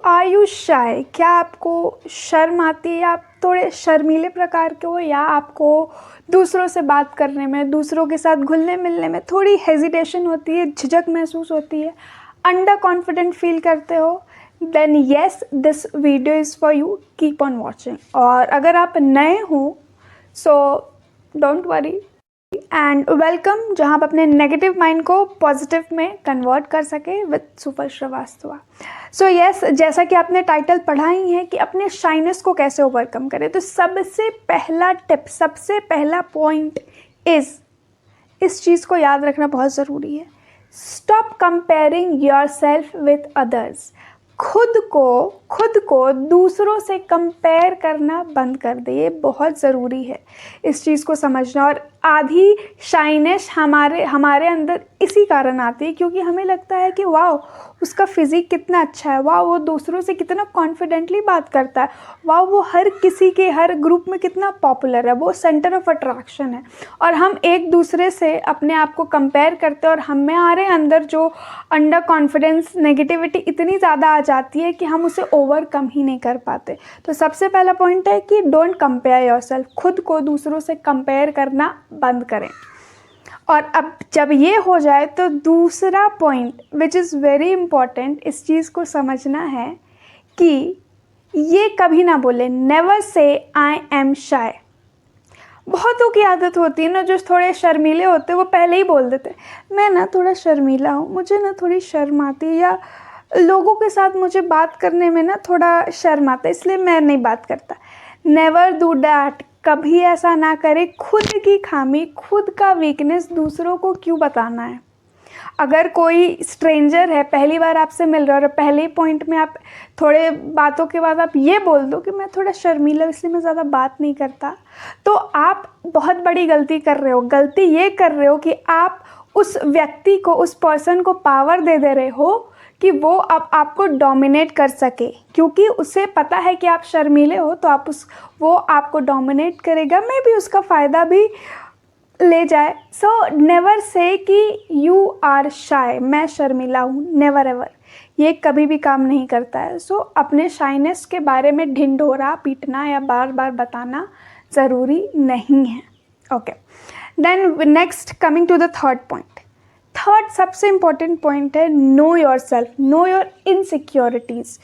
Are you शाय? क्या आपको शर्म आती है या आप थोड़े शर्मीले प्रकार के हो, या आपको दूसरों से बात करने में, दूसरों के साथ घुलने मिलने में थोड़ी हेजिटेशन होती है, झिझक महसूस होती है, अंडर कॉन्फिडेंट फील करते हो? Then yes, this video is for you, keep on watching. और अगर आप नए हो so don't worry and welcome, जहाँ आप अपने नेगेटिव माइंड को पॉजिटिव में कन्वर्ट कर सके with super Srivastava. So yes, जैसा कि आपने टाइटल पढ़ा ही है कि अपने शाइनेस को कैसे ओवरकम करें, तो सबसे पहला टिप, सबसे पहला पॉइंट इस चीज़ को याद रखना बहुत ज़रूरी है। Stop comparing your self with others. खुद को दूसरों से कंपेयर करना बंद कर दे, ये बहुत ज़रूरी है इस चीज़ को समझना। और आधी शाइनेस हमारे अंदर इसी कारण आती है क्योंकि हमें लगता है कि वाह उसका फिज़िक कितना अच्छा है, वाह वो दूसरों से कितना कॉन्फिडेंटली बात करता है, वाह वो हर किसी के हर ग्रुप में कितना पॉपुलर है, वो सेंटर ऑफ अट्रैक्शन है। और हम एक दूसरे से अपने आप को कंपेयर करते हैं और हमारे अंदर जो अंडर कॉन्फिडेंस नेगेटिविटी इतनी ज़्यादा आ जाती है कि हम उसे ओवरकम ही नहीं कर पाते। तो सबसे पहला पॉइंट है कि डोंट कंपेयर योरसेल्फ। खुद को दूसरों से कंपेयर करना बंद करें। और अब जब ये हो जाए तो दूसरा point which is very important, इस चीज़ को समझना है कि ये कभी ना बोले, नेवर से आई एम शाय। बहुतों की आदत होती है ना, जो थोड़े शर्मीले होते हैं वो पहले ही बोल देते हैं मैं ना थोड़ा शर्मीला हूँ, मुझे ना थोड़ी शर्म आती है, या लोगों के साथ मुझे बात करने में ना थोड़ा शर्म आता है इसलिए मैं नहीं बात करता। नेवर डू डैट, कभी ऐसा ना करें। खुद की खामी, खुद का वीकनेस दूसरों को क्यों बताना है? अगर कोई स्ट्रेंजर है, पहली बार आपसे मिल रहा है और पहले ही पॉइंट में आप थोड़े बातों के बाद आप ये बोल दो कि मैं थोड़ा शर्मीला इसलिए मैं ज़्यादा बात नहीं करता, तो आप बहुत बड़ी गलती कर रहे हो। गलती ये कर रहे हो कि आप उस व्यक्ति को, उस पर्सन को पावर दे रहे हो कि वो अब आपको डोमिनेट कर सके, क्योंकि उसे पता है कि आप शर्मीले हो तो वो आपको डोमिनेट करेगा, मैं भी उसका फ़ायदा भी ले जाए। सो नेवर से कि यू आर शाय, मैं शर्मीला हूँ, नेवर एवर, ये कभी भी काम नहीं करता है। सो अपने शाइनेस के बारे में ढिंढोरा पीटना या बार बार बताना ज़रूरी नहीं है। Okay, then next, coming to the third point. Third सबसे इम्पॉर्टेंट पॉइंट है know your self, know your insecurities.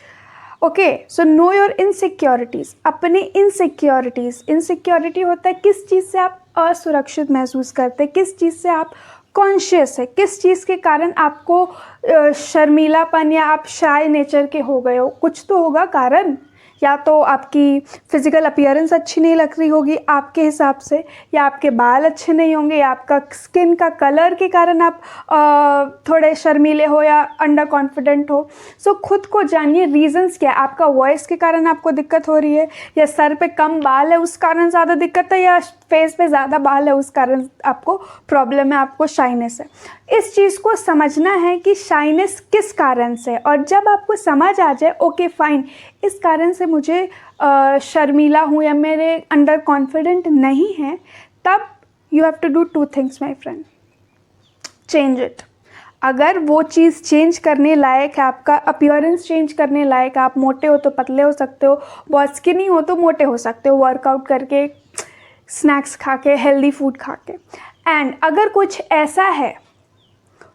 Okay, so know your insecurities. अपनी इनसिक्योरिटी होता है किस चीज़ से आप असुरक्षित महसूस करते हैं, किस चीज़ से आप कॉन्शियस है, किस चीज़ के कारण आपको शर्मीलापन या आप शाय नेचर के हो गए हो। कुछ तो होगा कारण, या तो आपकी फ़िज़िकल अपीयरेंस अच्छी नहीं लग रही होगी आपके हिसाब से, या आपके बाल अच्छे नहीं होंगे, या आपका स्किन का कलर के कारण आप थोड़े शर्मीले हो या अंडर कॉन्फिडेंट हो। सो खुद को जानिए, रीजंस क्या है। आपका वॉइस के कारण आपको दिक्कत हो रही है, या सर पे कम बाल है उस कारण ज़्यादा दिक्कत है, या फेस पे ज़्यादा बाल है उस कारण आपको प्रॉब्लम है, आपको शाइनेस है। इस चीज़ को समझना है कि शाइनेस किस कारण से, और जब आपको समझ आ जाए ओके फाइन, इस कारण से मुझे शर्मीला हूँ या मेरे अंडर कॉन्फिडेंट नहीं है, तब you have to do two things my friend, change it. अगर वो चीज़ चेंज करने लायक है, आपका अपीयरेंस चेंज करने लायक है, आप मोटे हो तो पतले हो सकते हो, बहुत स्किनी हो तो मोटे हो सकते हो, वर्कआउट करके, स्नैक्स खा के, हेल्दी फूड खा के। एंड अगर कुछ ऐसा है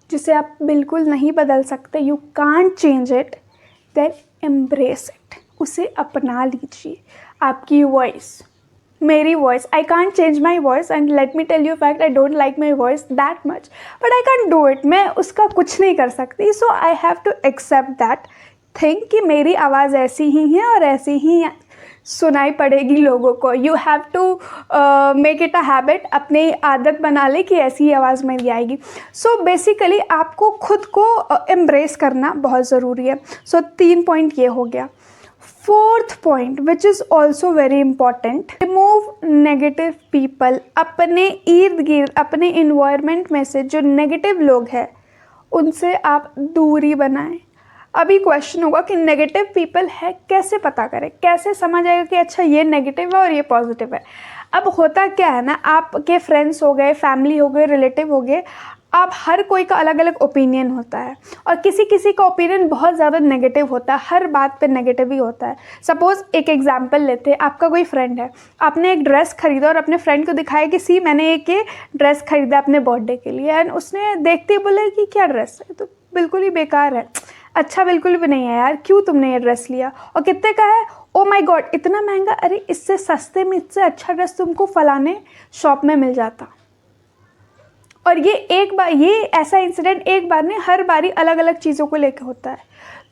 जिसे आप बिल्कुल नहीं बदल सकते, you can't change it, then embrace it, उसे अपना लीजिए। आपकी वॉइस, मेरी voice, I can't change my voice, and let me tell you fact, I don't like my voice that much, but I can do it. मैं उसका कुछ नहीं कर सकती। So I have to accept that thing कि मेरी आवाज़ ऐसी ही है और ऐसी ही सुनाई पड़ेगी लोगों को। You have to make it a habit, अपनी आदत बना ले कि ऐसी ही आवाज़ मेरी आएगी। सो बेसिकली आपको खुद को एम्ब्रेस करना बहुत ज़रूरी है। सो 3 पॉइंट ये हो गया। Fourth point which is also very important, remove negative people. अपने इर्द गिर्द, अपने इन्वायरमेंट में से जो नेगेटिव लोग हैं उनसे आप दूरी बनाएं। अभी क्वेश्चन होगा कि नेगेटिव पीपल है कैसे पता करें, कैसे समझ आएगा कि अच्छा ये नेगेटिव है और ये पॉजिटिव है। अब होता क्या है ना, आपके फ्रेंड्स हो गए, फैमिली हो गए, रिलेटिव हो गए, आप हर कोई का अलग अलग ओपिनियन होता है और किसी किसी का ओपिनियन बहुत ज़्यादा नेगेटिव होता है, हर बात पे नेगेटिव ही होता है। सपोज़ एक एग्जांपल लेते हैं, आपका कोई फ्रेंड है, आपने एक ड्रेस खरीदा और अपने फ्रेंड को दिखाया कि सी मैंने एक ये ड्रेस खरीदा अपने बर्थडे के लिए, एंड उसने देखते ही बोला कि क्या ड्रेस है, तो बिल्कुल ही बेकार है, अच्छा बिल्कुल भी नहीं है यार, क्यों तुमने ये ड्रेस लिया और कितने का है, ओ माय गॉड इतना महंगा, अरे इससे सस्ते में इससे अच्छा ड्रेस तुमको फलाने शॉप में मिल जाता। और ये एक बार, ये ऐसा इंसिडेंट एक बार नहीं, हर बारी अलग अलग चीज़ों को लेकर होता है।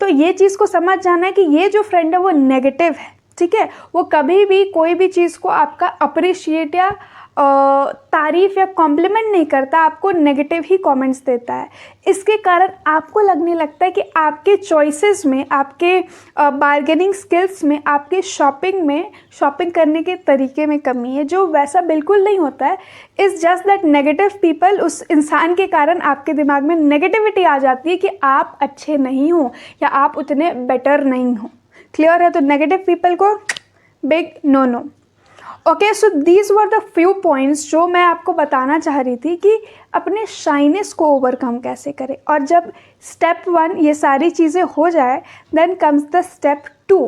तो ये चीज़ को समझ जाना है कि ये जो फ्रेंड है वो नेगेटिव है, ठीक है, वो कभी भी कोई भी चीज़ को आपका अप्रिशिएट या तारीफ़ या कॉम्प्लीमेंट नहीं करता, आपको नेगेटिव ही कमेंट्स देता है। इसके कारण आपको लगने लगता है कि आपके चॉइसेस में, आपके बार्गेनिंग स्किल्स में, आपके शॉपिंग करने के तरीके में कमी है, जो वैसा बिल्कुल नहीं होता है। Is just that negative people, उस इंसान के कारण आपके दिमाग में नेगेटिविटी आ जाती है कि आप अच्छे नहीं हो या आप उतने बेटर नहीं हो। क्लियर है? तो नेगेटिव पीपल को big no. Okay, so these were the few points जो मैं आपको बताना चाह रही थी कि अपने शाइनेस को ओवरकम कैसे करें। और जब स्टेप 1 ये सारी चीज़ें हो जाए, then comes the step 2।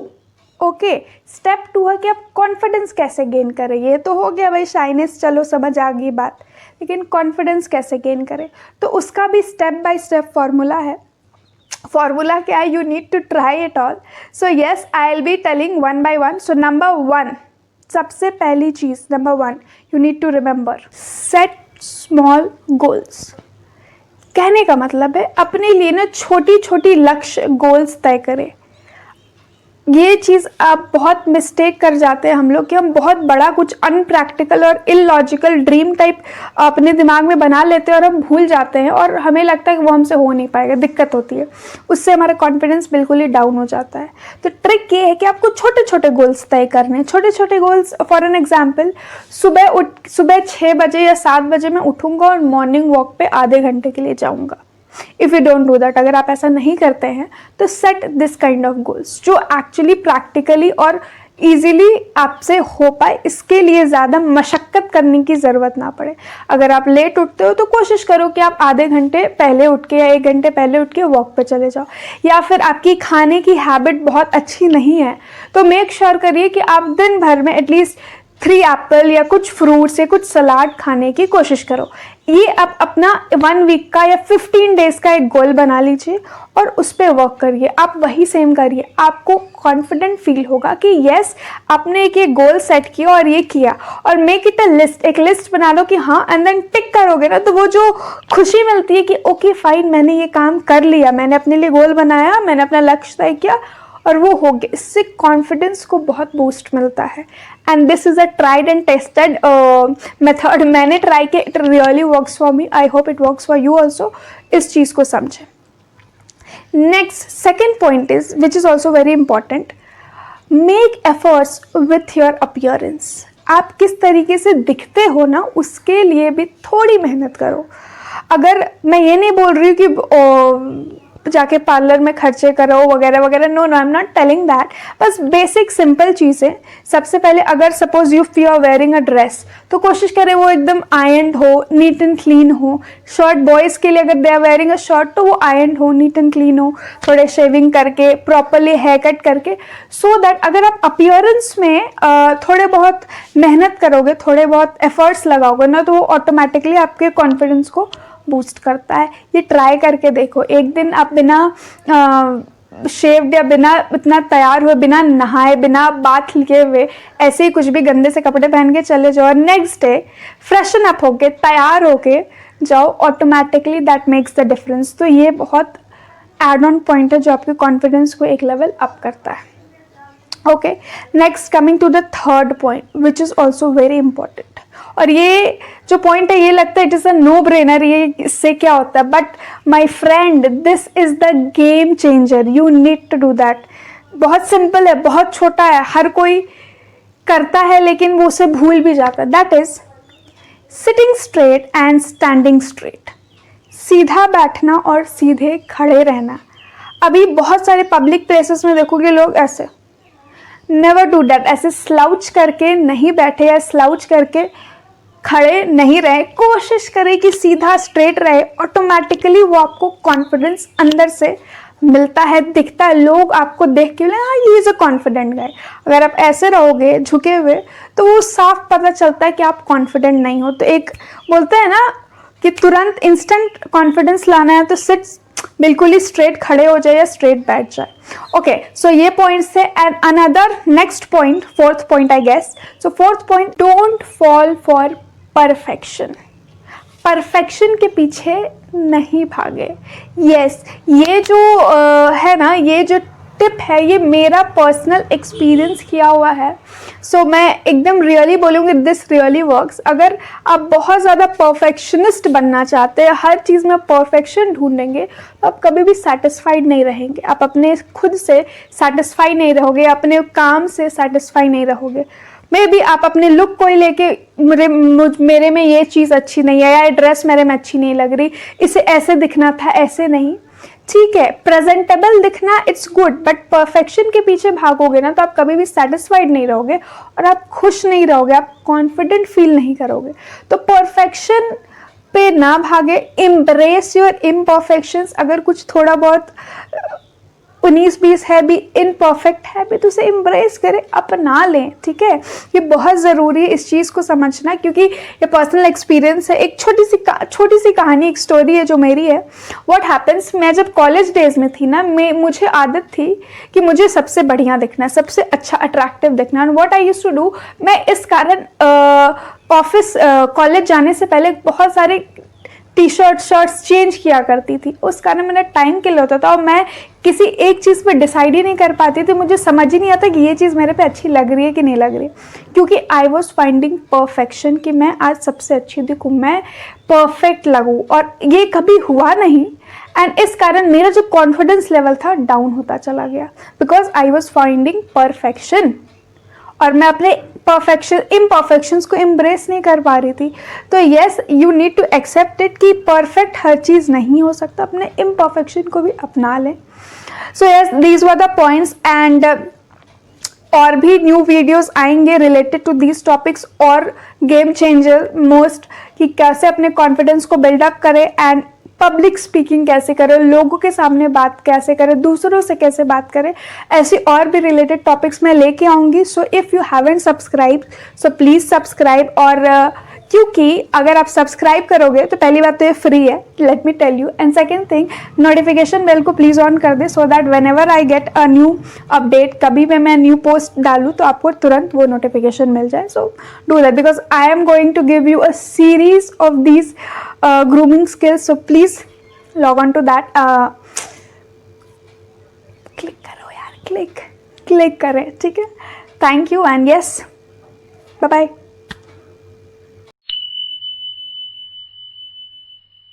Okay, step 2 है कि आप कॉन्फिडेंस कैसे गेन करें। ये तो हो गया भाई शाइनेस, चलो समझ आ गई बात, लेकिन कॉन्फिडेंस कैसे गेन करें, तो उसका भी स्टेप बाय स्टेप फॉर्मूला है। फॉर्मूला क्या है? You need to try it all. So yes, I will be telling one by one. So number 1, सबसे पहली चीज़, number 1, you need to remember set small goals. कहने का मतलब है अपने लिए ना छोटी छोटी लक्ष्य गोल्स तय करें। ये चीज़ आप बहुत मिस्टेक कर जाते हैं हम लोग कि हम बहुत बड़ा कुछ अनप्रैक्टिकल और इलॉजिकल ड्रीम टाइप अपने दिमाग में बना लेते हैं और हम भूल जाते हैं और हमें लगता है कि वो हमसे हो नहीं पाएगा, दिक्कत होती है, उससे हमारा कॉन्फिडेंस बिल्कुल ही डाउन हो जाता है। तो ट्रिक ये है कि आपको छोटे छोटे गोल्स तय करने हैं। छोटे छोटे गोल्स, फॉर एन एग्जाम्पल, सुबह 6 बजे या 7 बजे मैं उठूँगा और मॉर्निंग वॉक पे आधे घंटे के लिए जाऊँगा। If you don't do that, अगर आप ऐसा नहीं करते हैं तो set this kind of goals जो एक्चुअली प्रैक्टिकली और ईजिली आपसे हो पाए, इसके लिए ज़्यादा मशक्क़त करने की ज़रूरत ना पड़े। अगर आप लेट उठते हो तो कोशिश करो कि आप आधे घंटे पहले उठ के या 1 घंटे पहले उठ के वॉक पे चले जाओ। या फिर आपकी खाने की हैबिट बहुत अच्छी नहीं है तो मेक श्योर करिए कि आप दिन भर में एटलीस्ट 3 एप्पल या कुछ फ्रूट्स या कुछ सलाद खाने की कोशिश करो। ये आप अपना 1 वीक का या 15 डेज़ का एक गोल बना लीजिए और उस पर वर्क करिए। आप वही सेम करिए, आपको कॉन्फिडेंट फील होगा कि यस आपने एक ये गोल सेट किया और ये किया। और मेक इट अ लिस्ट, एक लिस्ट बना लो कि हाँ, एंड देन टिक करोगे ना तो वो जो खुशी मिलती है कि ओके फाइन, मैंने ये काम कर लिया, मैंने अपने लिए गोल बनाया, मैंने अपना लक्ष्य तय किया और वो हो गया, इससे कॉन्फिडेंस को बहुत बूस्ट मिलता है। And this is a tried and tested method. मैंने ट्राई किया, it really works for me, I hope it works for you also. इस चीज़ को समझें। Next, second point is which is also very important, make efforts with your appearance. आप किस तरीके से दिखते हो ना, उसके लिए भी थोड़ी मेहनत करो। अगर मैं ये नहीं बोल रही हूँ कि जाके पार्लर में खर्चे करो वगैरह वगैरह, no I am not telling that. बस बेसिक सिंपल चीज़ें। सबसे पहले अगर suppose you are wearing a dress तो कोशिश करें वो एकदम आयरन्ड हो, नीट एंड क्लीन हो। शर्ट, बॉयज़ के लिए अगर they are wearing a shirt तो वो आयरन्ड हो, नीट एंड क्लीन हो, थोड़े शेविंग करके, प्रॉपरली हेयर कट करके, सो दैट अगर आप अपीयरेंस में थोड़े बहुत मेहनत करोगे, थोड़े बहुत एफर्ट्स लगाओगे ना, तो वो ऑटोमेटिकली आपके कॉन्फिडेंस को बूस्ट करता है। ये ट्राई करके देखो। एक दिन आप बिना शेव्ड या बिना इतना तैयार हुए, बिना नहाए, बिना बाथ लिए हुए ऐसे ही कुछ भी गंदे से कपड़े पहन के चले जाओ और नेक्स्ट डे फ्रेशन अप होके तैयार होके जाओ, automatically that makes the difference. तो ये बहुत एड ऑन पॉइंट है जो आपके कॉन्फिडेंस को एक लेवल अप करता है। Okay, next coming to the third point which is also very important. और ये जो पॉइंट है ये लगता है it is a no brainer, ये इससे क्या होता है, but my friend this is the game changer, you need to do that. बहुत सिंपल है, बहुत छोटा है, हर कोई करता है लेकिन वो उसे भूल भी जाता है। That is sitting straight and standing straight. सीधा बैठना और सीधे खड़े रहना। अभी बहुत सारे पब्लिक प्लेसेस में देखोगे लोग ऐसे, नेवर डू दैट। ऐसे स्लाउच करके नहीं बैठे या स्लाउच करके खड़े नहीं रहे, कोशिश करें कि सीधा स्ट्रेट रहे, ऑटोमेटिकली वो आपको कॉन्फिडेंस अंदर से मिलता है, दिखता है। लोग आपको देख के बोले हाँ ये इज़ अ कॉन्फिडेंट गाय। अगर आप ऐसे रहोगे झुके हुए तो वो साफ पता चलता है कि आप कॉन्फिडेंट नहीं हो। तो एक बोलते हैं ना कि तुरंत इंस्टेंट कॉन्फिडेंस लाना है तो सिट बिल्कुल ही स्ट्रेट खड़े हो जाए या स्ट्रेट बैठ जाए। ओके, सो ये पॉइंट्स है। And another next point, fourth point I guess, so fourth point, don't fall for perfection. Perfection के पीछे नहीं भागे। यस, ये जो है ना, ये जो टिप है ये मेरा पर्सनल एक्सपीरियंस किया हुआ है। सो मैं एकदम रियली बोलूँगी दिस रियली वर्क्स। अगर आप बहुत ज़्यादा परफेक्शनिस्ट बनना चाहते हैं, हर चीज़ में परफेक्शन ढूंढेंगे, तो आप कभी भी सेटिस्फाइड नहीं रहेंगे। आप अपने खुद से सेटिस्फाई नहीं रहोगे, अपने काम से सेटिस्फाई नहीं रहोगे। मे बी आप अपने लुक को ही लेके मेरे में ये चीज़ अच्छी नहीं है, या ड्रेस मेरे में अच्छी नहीं लग रही, इसे ऐसे दिखना था, ऐसे नहीं। ठीक है, प्रेजेंटेबल दिखना इट्स गुड, बट परफेक्शन के पीछे भागोगे ना तो आप कभी भी सेटिस्फाइड नहीं रहोगे और आप खुश नहीं रहोगे, आप कॉन्फिडेंट फील नहीं करोगे। तो परफेक्शन पे ना भागे, एम्ब्रेस योर इम्परफेक्शंस। अगर कुछ थोड़ा बहुत 19-20 है भी, इनपरफेक्ट है भी, तो उसे एम्ब्रेस करें, अपना लें। ठीक है, ये बहुत ज़रूरी है इस चीज़ को समझना, क्योंकि ये पर्सनल एक्सपीरियंस है। एक छोटी सी कहानी, एक स्टोरी है जो मेरी है। व्हाट हैपेंस, मैं जब कॉलेज डेज में थी ना, मुझे आदत थी कि मुझे सबसे बढ़िया दिखना, सबसे अच्छा अट्रैक्टिव दिखना। And what I used to do, मैं इस कारण ऑफिस कॉलेज जाने से पहले बहुत सारे शर्ट्स चेंज किया करती थी। उस कारण मेरा टाइम किल होता था और मैं किसी एक चीज़ पे डिसाइड ही नहीं कर पाती थी। मुझे समझ ही नहीं आता कि ये चीज़ मेरे पे अच्छी लग रही है कि नहीं लग रही, क्योंकि आई वॉज फाइंडिंग परफेक्शन, कि मैं आज सबसे अच्छी दिखूँ, मैं परफेक्ट लगूँ, और ये कभी हुआ नहीं। एंड इस कारण मेरा जो कॉन्फिडेंस लेवल था डाउन होता चला गया, because I was finding perfection और मैं अपने इम्परफेक्शंस को एम्ब्रेस नहीं कर पा रही थी। तो yes, you need to accept it कि परफेक्ट हर चीज़ नहीं हो सकता, अपने इम्परफेक्शन को भी अपना लें। So yes, these were the points. And और भी न्यू वीडियोस आएंगे रिलेटेड टू दीज टॉपिक्स और गेम चेंजर मोस्ट, कि कैसे अपने कॉन्फिडेंस को बिल्डअप करें एंड पब्लिक स्पीकिंग कैसे करें, लोगों के सामने बात कैसे करें, दूसरों से कैसे बात करें, ऐसी और भी रिलेटेड टॉपिक्स मैं लेके आऊँगी। So if you haven't subscribe, so please subscribe. और क्योंकि अगर आप सब्सक्राइब करोगे तो पहली बात तो ये फ्री है, let me tell you, and second thing, notification bell को प्लीज़ ऑन कर दे, so that whenever I get a new update, कभी भी मैं न्यू पोस्ट डालूँ तो आपको तुरंत वो नोटिफिकेशन मिल जाए। So do that, because I am going to give you a series of these grooming skills, so please log on to that. Click करो यार, क्लिक करें, ठीक है। Thank you and yes, bye bye.